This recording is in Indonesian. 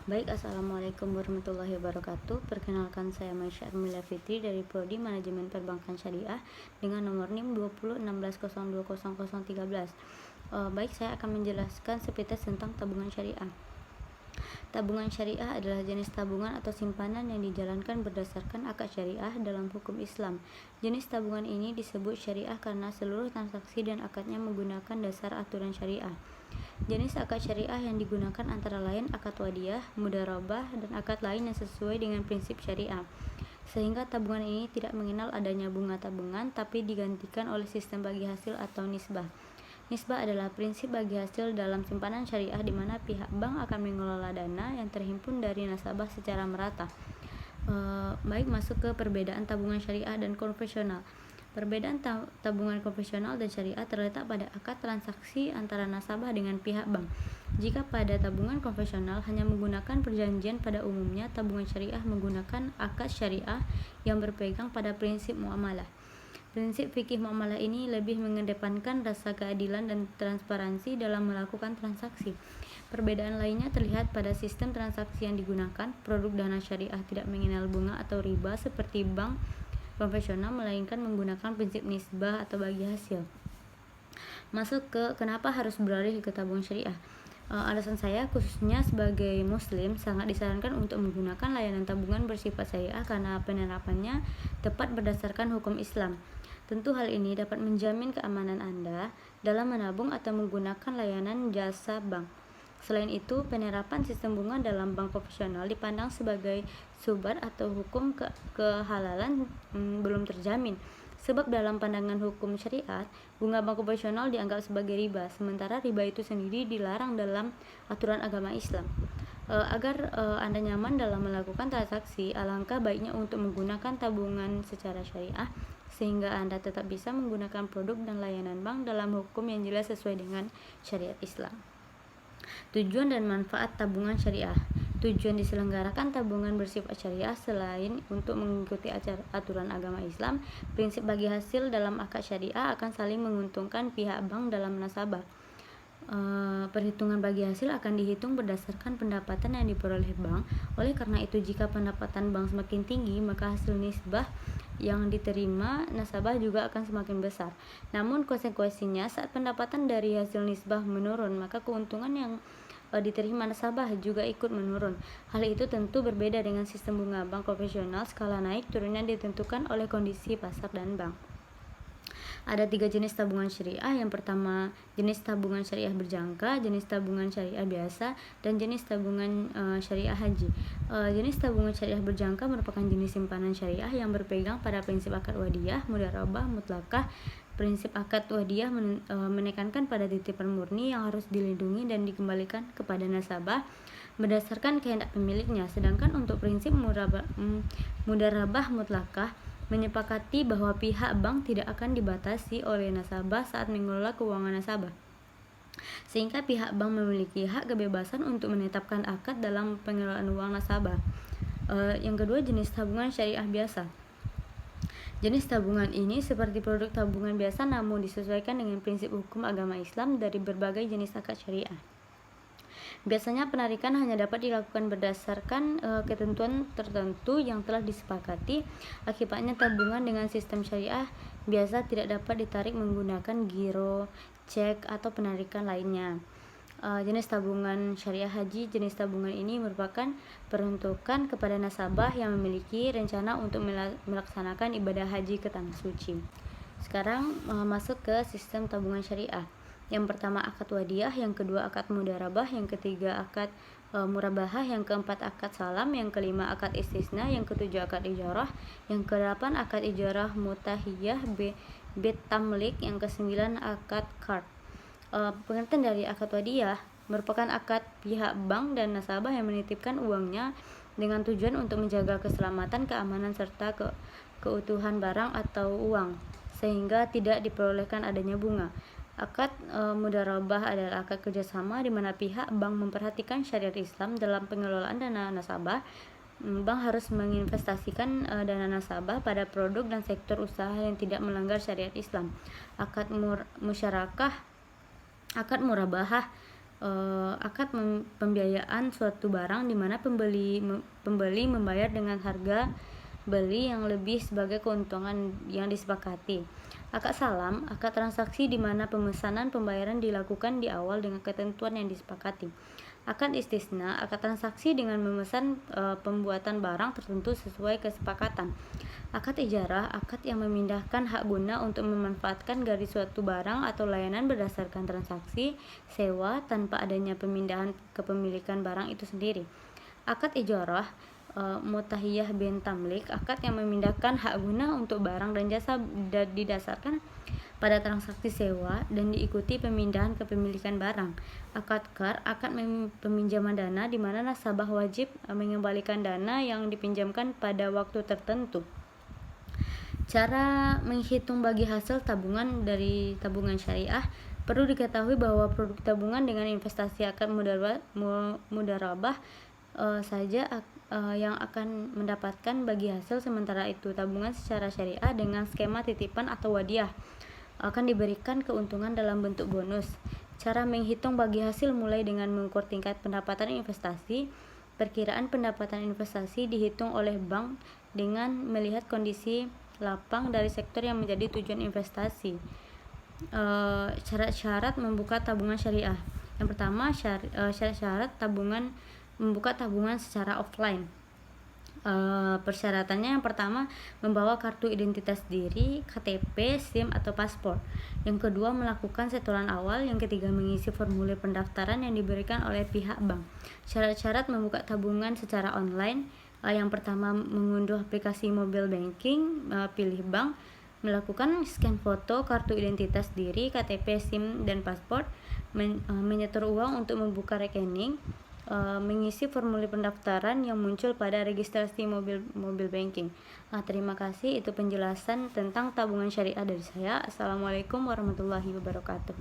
Baik, Assalamualaikum warahmatullahi wabarakatuh. Perkenalkan, saya Maisha Armila Fitri dari Prodi Manajemen Perbankan Syariah dengan nomor NIM 2016020013. Baik, saya akan menjelaskan sepintas tentang tabungan syariah. Tabungan syariah adalah jenis tabungan atau simpanan yang dijalankan berdasarkan akad syariah dalam hukum Islam. Jenis tabungan ini disebut syariah karena seluruh transaksi dan akadnya menggunakan dasar aturan syariah. Jenis akad syariah yang digunakan antara lain akad wadiyah, mudharabah, dan akad lain yang sesuai dengan prinsip syariah. Sehingga tabungan ini tidak mengenal adanya bunga tabungan, tapi digantikan oleh sistem bagi hasil atau nisbah. Nisbah adalah prinsip bagi hasil dalam simpanan syariah di mana pihak bank akan mengelola dana yang terhimpun dari nasabah secara merata. Baik, masuk ke perbedaan tabungan syariah dan konvensional. Perbedaan tabungan konvensional dan syariah terletak pada akad transaksi antara nasabah dengan pihak bank. Jika pada tabungan konvensional hanya menggunakan perjanjian, pada umumnya tabungan syariah menggunakan akad syariah yang berpegang pada prinsip muamalah. Prinsip fikih muamalah ini lebih mengedepankan rasa keadilan dan transparansi dalam melakukan transaksi. Perbedaan lainnya terlihat pada sistem transaksi yang digunakan. Produk dana syariah tidak mengenal bunga atau riba seperti bank konvensional, melainkan menggunakan prinsip nisbah atau bagi hasil. Masuk ke kenapa harus beralih ke tabungan syariah. Alasan saya, khususnya sebagai muslim, sangat disarankan untuk menggunakan layanan tabungan bersifat syariah karena penerapannya tepat berdasarkan hukum Islam. Tentu hal ini dapat menjamin keamanan Anda dalam menabung atau menggunakan layanan jasa bank. Selain itu, penerapan sistem bunga dalam bank konvensional dipandang sebagai subhat atau hukum kehalalan belum terjamin. Sebab dalam pandangan hukum syariat, bunga bank konvensional dianggap sebagai riba, sementara riba itu sendiri dilarang dalam aturan agama Islam. Agar Anda nyaman dalam melakukan transaksi, alangkah baiknya untuk menggunakan tabungan secara syariah, sehingga Anda tetap bisa menggunakan produk dan layanan bank dalam hukum yang jelas sesuai dengan syariat Islam. Tujuan dan manfaat tabungan syariah. Tujuan diselenggarakan tabungan bersifat syariah selain untuk mengikuti aturan agama Islam, prinsip bagi hasil dalam akad syariah akan saling menguntungkan pihak bank dalam nasabah. Perhitungan bagi hasil akan dihitung berdasarkan pendapatan yang diperoleh bank. Oleh karena itu, jika pendapatan bank semakin tinggi, maka hasil nisbah yang diterima nasabah juga akan semakin besar. Namun konsekuensinya, saat pendapatan dari hasil nisbah menurun, maka keuntungan yang diterima nasabah juga ikut menurun. Hal itu tentu berbeda dengan sistem bunga bank konvensional. Skala naik turunnya ditentukan oleh kondisi pasar dan bank. Ada 3 jenis tabungan syariah. Yang pertama, jenis tabungan syariah berjangka, jenis tabungan syariah biasa, dan jenis tabungan syariah haji. Jenis tabungan syariah berjangka merupakan jenis simpanan syariah yang berpegang pada prinsip akad wadiyah, mudharabah, mutlakah. Prinsip akad wadiyah menekankan pada titipan murni yang harus dilindungi dan dikembalikan kepada nasabah berdasarkan kehendak pemiliknya. Sedangkan untuk prinsip mudharabah mutlakah menyepakati bahwa pihak bank tidak akan dibatasi oleh nasabah saat mengelola keuangan nasabah, sehingga pihak bank memiliki hak kebebasan untuk menetapkan akad dalam pengelolaan uang nasabah. Yang kedua, jenis tabungan syariah biasa. Jenis tabungan ini seperti produk tabungan biasa, namun disesuaikan dengan prinsip hukum agama Islam dari berbagai jenis akad syariah. Biasanya penarikan hanya dapat dilakukan berdasarkan ketentuan tertentu yang telah disepakati. Akibatnya tabungan dengan sistem syariah biasa tidak dapat ditarik menggunakan giro, cek, atau penarikan lainnya. Jenis tabungan syariah haji. Jenis tabungan ini merupakan peruntukan kepada nasabah yang memiliki rencana untuk melaksanakan ibadah haji ke tanah suci. Sekarang masuk ke sistem tabungan syariah. Yang pertama akad wadiyah, yang kedua akad mudharabah, yang ketiga akad murabahah, yang keempat akad salam, yang kelima akad istisna, yang ketujuh akad ijarah, yang kedelapan akad ijarah mutahiyah bet tamlik, yang kesembilan akad qard. Pengertian dari akad wadiyah merupakan akad pihak bank dan nasabah yang menitipkan uangnya dengan tujuan untuk menjaga keselamatan, keamanan, serta keutuhan barang atau uang, sehingga tidak diperolehkan adanya bunga. Akad mudharabah adalah akad kerjasama di mana pihak bank memperhatikan syariat Islam dalam pengelolaan dana nasabah. Bank harus menginvestasikan dana nasabah pada produk dan sektor usaha yang tidak melanggar syariat Islam. Akad musyarakah, akad murabahah akad pembiayaan suatu barang di mana pembeli membayar dengan harga beli yang lebih sebagai keuntungan yang disepakati. Akad salam, akad transaksi di mana pemesanan pembayaran dilakukan di awal dengan ketentuan yang disepakati. Akad istisna, akad transaksi dengan memesan pembuatan barang tertentu sesuai kesepakatan. Akad ijarah, akad yang memindahkan hak guna untuk memanfaatkan dari suatu barang atau layanan berdasarkan transaksi sewa tanpa adanya pemindahan kepemilikan barang itu sendiri. Akad ijarah, mutahiyah bin tamlik, akad yang memindahkan hak guna untuk barang dan jasa didasarkan pada transaksi sewa dan diikuti pemindahan kepemilikan barang. Akad qard, akad peminjaman dana di mana nasabah wajib mengembalikan dana yang dipinjamkan pada waktu tertentu. Cara menghitung bagi hasil tabungan dari tabungan syariah. Perlu diketahui bahwa produk tabungan dengan investasi akad mudharabah saja yang akan mendapatkan bagi hasil, sementara itu tabungan secara syariah dengan skema titipan atau wadiah akan diberikan keuntungan dalam bentuk bonus. Cara menghitung bagi hasil mulai dengan mengukur tingkat pendapatan investasi. Perkiraan pendapatan investasi dihitung oleh bank dengan melihat kondisi lapang dari sektor yang menjadi tujuan investasi. Syarat-syarat membuka tabungan syariah. Yang pertama, syarat-syarat tabungan membuka tabungan secara offline. Persyaratannya yang pertama, membawa kartu identitas diri, KTP, SIM atau paspor. Yang kedua, melakukan setoran awal. Yang ketiga, mengisi formulir pendaftaran yang diberikan oleh pihak bank. Syarat-syarat membuka tabungan secara online. Yang pertama, mengunduh aplikasi mobile banking, pilih bank, melakukan scan foto kartu identitas diri, KTP, SIM, dan paspor, menyetor uang untuk membuka rekening, mengisi formulir pendaftaran yang muncul pada registrasi mobile banking. Terima kasih, itu penjelasan tentang tabungan syariah dari saya. Assalamualaikum warahmatullahi wabarakatuh.